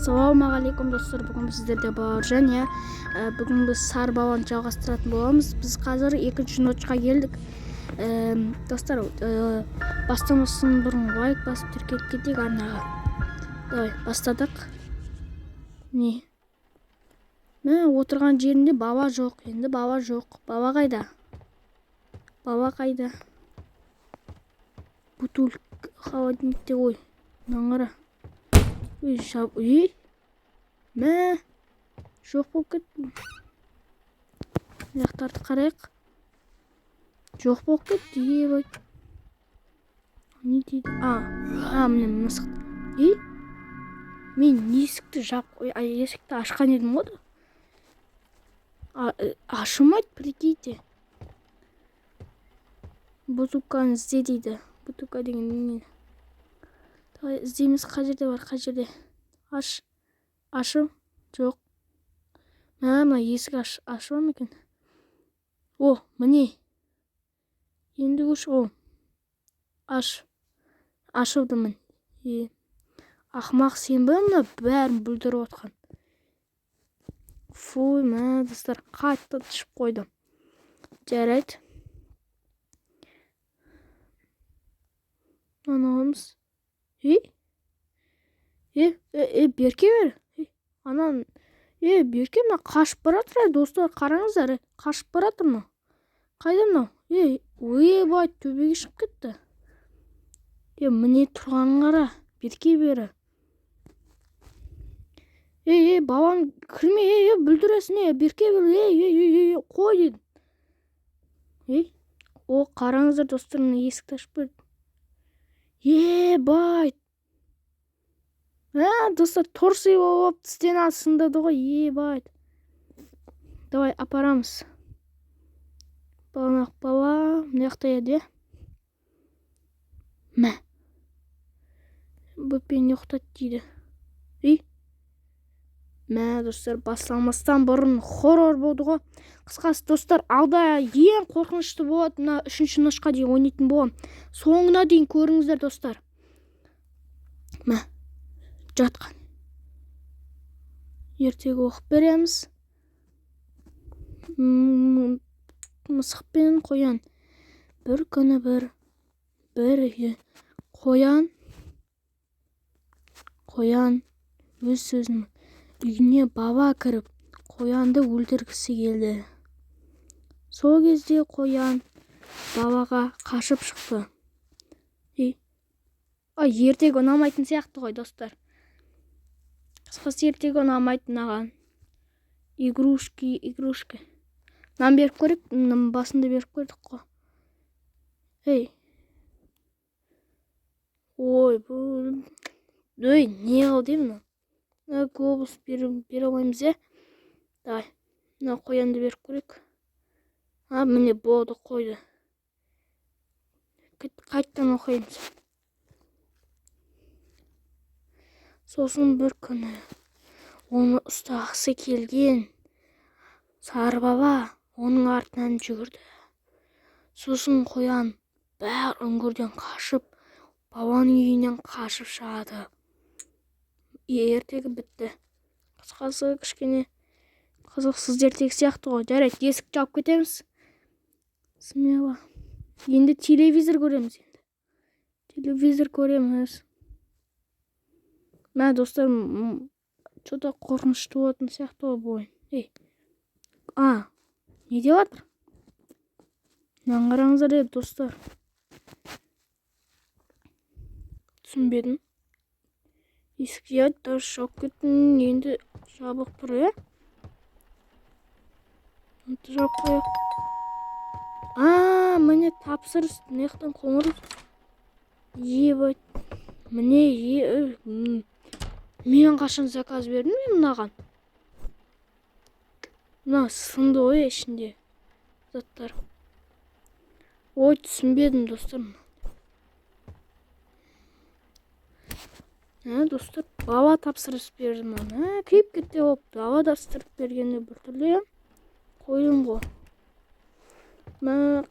Ассалаумағалейкум достар, бүгін сіздерде бауыржан. Бүгін біз сары баланы жалғастыратын боламыз. Біз қазір екінші ночқа келдік. Достар, бастамастан бұрын лайк басып тіркеліп кетейік арнаға. Давай, бастадық. Не? Міне отырған жерінде баба жоқ. Енді баба жоқ. Баба қайда? Баба қайда? Бутыл холодильникте ғой. Наңыра. Мә, жоқ болып кетті. Аяқтарды қарайық. Жоқ болып кетті. Не дейді? Міне мысық. Мен есікті есікті ашқан едім ғой. Ашылмайды, прикиньте. Бутылканы ізде дейді. Бутылка деген не? Давай іздейміз, қай жерде бар, қай жерде. Ашу? Жоқ. Мына есік ашу ма екен? Міне. Енді көш. Ашылды мін. Ақымақ сен бе мұны бәрін бүлдіріп отқан? Фуй, достар, қатты түшіп қойдым. Жарайды. Анауымыз. Берке бер. Берке мына қашып баратыр, достар, қараңыздар. Қашып баратыр мына. Қайда мынау? Бай, төбеге шығып кетті. Міне тұрғанын қара. Берке бері. Бабам кірме, бүлдіресін, берке бері. Қой дедім. Қараңыздар, достар, мына есікті ашып берді. Бай. Достар, торсый болып стена сындады ғой. Бай. Давай апарамыз. Баланақ бала. Мынаяқта еді. Мә. Бөпен ұйықтады дейді. Мә, достар, басталмастан бұрын хоррор болды ғой. Қысқасы, достар, алда ең қорқынышты болады. Мына 3-ші ночқа дейін ойнайтын болам. Соңына дейін көріңіздер, достар. Мә, жатқан. Ертегі оқып береміз. Мысық пен қоян. Бір күні бір үйде. Қоян өз сөзін. Үйіне баба кіріп, қоянды өлтіргісі келді. Сол кезде қоян бабаға қашып шықты. Ертегі ұнамайтын сияқты ғой, достар. Қысқасы ертегі ұнамайтын аған. Игрушки. Нам беріп көріп, басында беріп көрдік қой. Бұл... не қалды мұны? Глобус бере алмаймыз, Давай, мына қоянды беріп көрек. Міне болды, қойды. Қайттан оқаймыз. Сосын бір күні оны ұстағысы келген сары баба оның артынан жүгірді. Сосын қоян бәр үңгірден қашып, бабаның үйінен қашып шығады. Ертегі бітті. Қысқасы кішкене қызықсыз ертегі сияқты ғой. Жарайды, есік жауып кетеміз. Смело. Енді телевизор көреміз. Мә, достар, что-то қорқынышты болатын сияқты ғой бойын. Не деп жатыр? Мынаны қараңыздар, достар. Түсінбедім. Есік дұрыс жауып кеттім. Енді жабық тұр, Жауып қояқ. Міне тапсырыс. Мынаяқтан қоңыр. Бай. Міне, мен қашан заказ бердім мынаған? Мына сынды ғой ішінде заттар. Түсінбедім, достар. Достар, баба тапсырыс берді маған. Күйіп кетті болып, баба тапсырып бергенде бір түрлі қойдым ғой.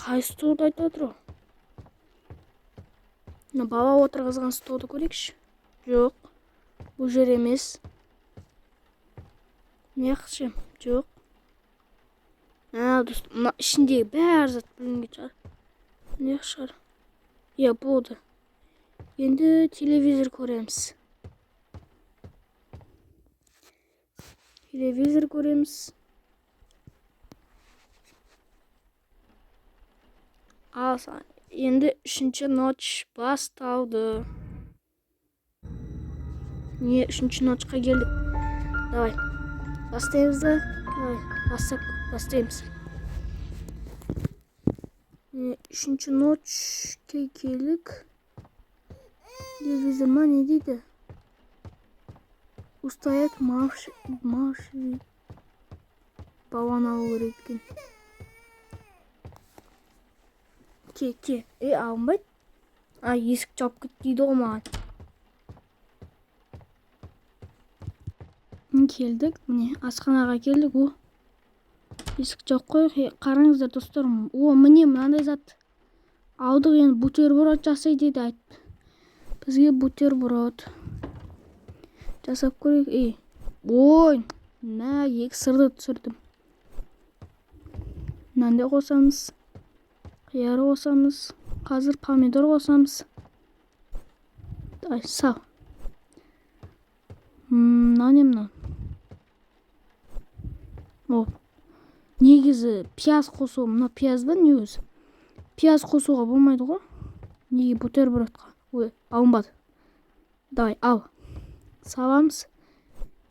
Қай столды айтып отыр ғой? Баба отырғызған столды көрейікші. Жоқ, бұл жер емес. Yaxshi, yo'q. Do'st, mana ishindagi bari zat bilingan chiqar. Yaxshi chiqar. Ya, bo'ldi. Endi televizor ko'ramiz. Televizor ko'ramiz. Asan. Endi 3-noch boshlandi. Niye 3-nochga geldik? Davay. Bastaymiz da. Davay. Bastaymiz. 3-nochga geldik. Televizor ne dedi? Устоять marş baban alır etkin. Ke. Almayt. Ay, esik çap gittiydi o mağan. Keldik. Mine asxanaga keldik. O esik çap qo'y. Qarangizlar do'stlarim. O mine mынандай zat aldık, endi buterbrod jasay dedi aytdi. Bizga buterbrod jasab ko'raylik. Oy, екі сырды түсірдім. Мынандай қосамыз. Қияр қосамыз. Қазір помидор қосамыз. Сау. Мынау. О. Негізі пияз қосу, мына пияз ба не өзі? Пияз қосуға болмайды ғой. Неге бутербродқа? Ой, алынбады. Давай, ал. Саламыз.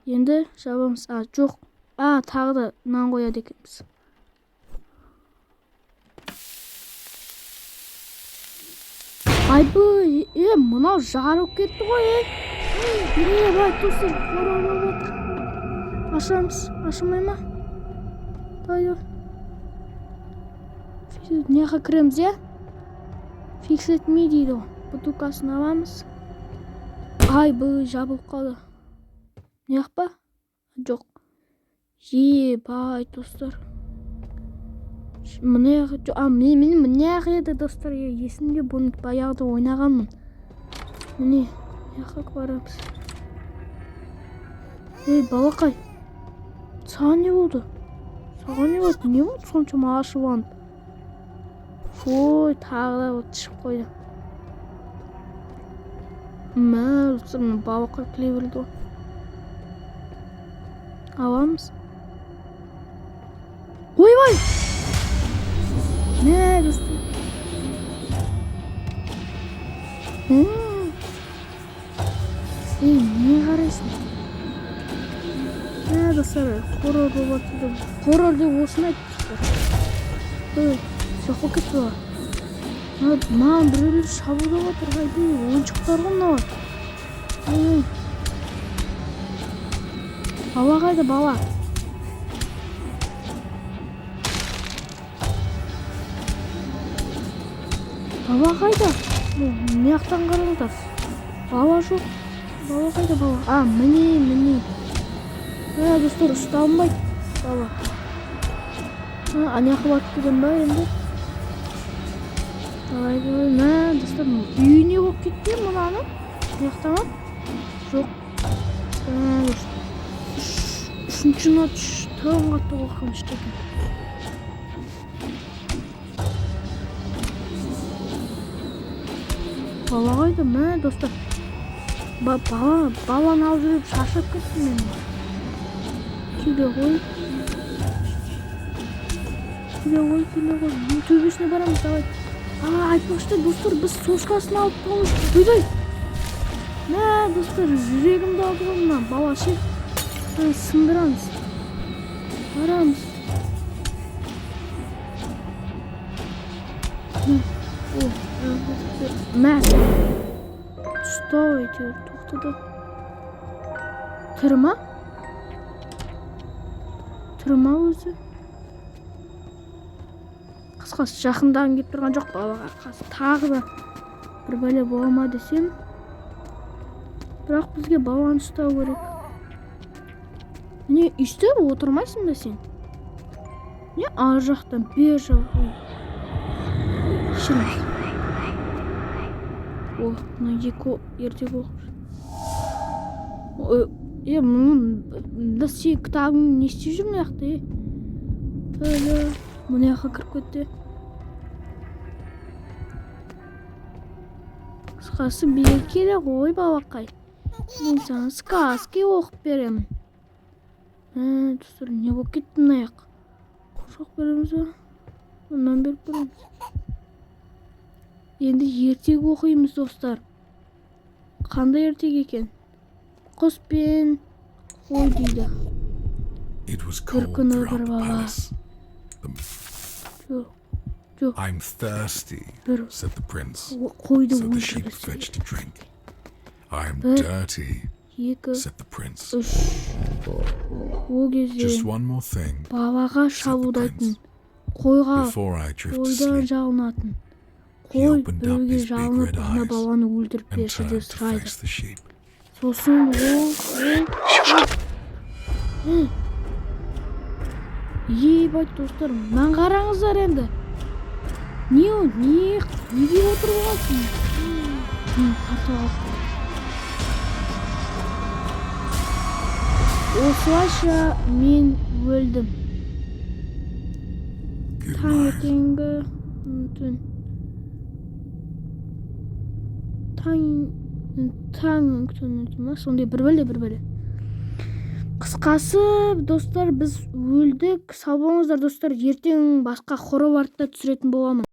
Енді жабамыз. Жоқ. Тағы да нан қояды екенбіз. Айбы, мынау жарылып кетті ғой, бай, достар, қоралап отыр. Ашамыз, ашылмай ма? Давай. Неға кіреміз, Фикс етмей дейді ғой. Бутылкасын аламыз. Айбы, жабылып қалды. Неғ ба? Жоқ. Бай, достар. Мен неғ еді, достар, есімде бұны баяғыда ойнағанмын. Міне, неғақ барамыз. Балақай, саған не болды? Не болды? Соншама ашыланып. Ой, тағы да шығып қойды. Достар, балақай кілей білді ғой. Аламыз. Ой! Ne dostum? Niye karıştın? Ne dostlar? Horror robotu. Horror diye olsun etmişler. Şaka kötü var. Man böyle şabuda otur haydi. Oyuncuklar bunlar. Baba kaydı baba. Бала қайда? Не жақтан қараңыздар? Бала жоқ. Бала қайда бала? Міне. Достар, ұсталынбайды бала. Ана барып келген ба енді? Давай. Достар, үйіне болып кетті мынаны? Не жақтан ма? Жоқ. 3-ноч тым қатты қорқам ештеңе. Бала қайда? Достар. Баланы алып жүріп шаршап кеттім мен. Келе ғой. Төбесіне барамыз, давай. Айтпақшы, достар, біз сошкасын алып қалмыз. Өйдай. Достар, жүрегімді алды ғой мына бала ше. Сындырамыз. Барамыз. Что эти? Тоқтады. Тұрма өзі. Қысқасы жақындағын кеп тұрған жоқ балаға. Тағы да бір бәле бола ма десем. Бірақ бізге баланы ұстау керек. Не, үйсте отырмайсың ба сен? Не, ар жақтан бер жағы. Шырмыз. Мына екі ерте болып. мында сен кітабың не істеп жүр мына жақта? Мына жаққа кіріп кетті. Қысқасы берекелі ғой балақай. Мен саған сказки оқып беремін. Достар, не болып кетті мына жақ? Қоршақ береміз ба? Ондан беріп береміз. Енді ертегі оқимыз, достар. Қандай ертегі екен? Құс пен қой дейді. Бір күні бір бала. I'm thirsty, said the prince. So the sheep fetched a drink. I'm dirty, said the prince. Just one more thing, балаға шабуылдайтын, қойға қойдан жалынатын. Қой біреуге жалынып, ана баланы өлтіріп берші деп сұрайды. Сосын ебать, достар, мынаны қараңыздар енді. Неге отырып аласың? Тартып алып. Осылайша мен өлдім. Таңертеңгі түн. Таң түні, сондай бір бөле. Қысқасы, достар, біз өлдік. Сау болыңыздар, достар. Ертең басқа хоррор артта түсіретін боламын.